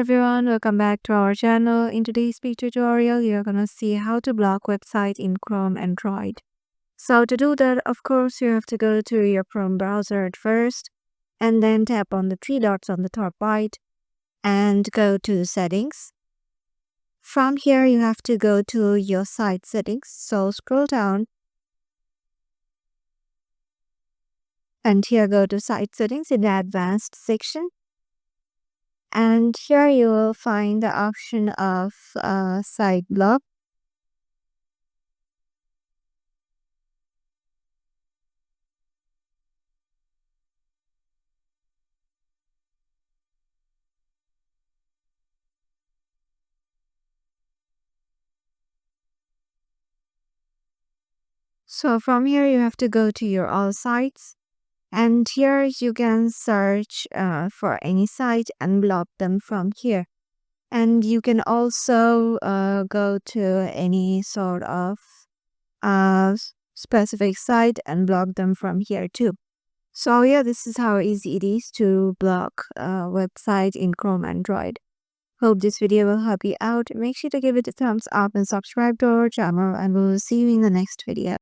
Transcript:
everyone, welcome back to our channel. In today's speed tutorial, you're gonna see how to block website in Chrome Android. So to do that, of course, you have to go to your Chrome browser at first and then tap on the three dots on the top right and go to settings. From here, you have to go to your site settings. So scroll down and here go to site settings in the advanced section. And here you will find the option of site block. So from here you have to go to your all sites and here you can search for any site and block them from here. And you can also go to any sort of specific site and block them from here too. So yeah, this is how easy it is to block a website in Chrome Android. Hope this video will help you out. Make sure to give it a thumbs up and subscribe to our channel and we'll see you in the next video.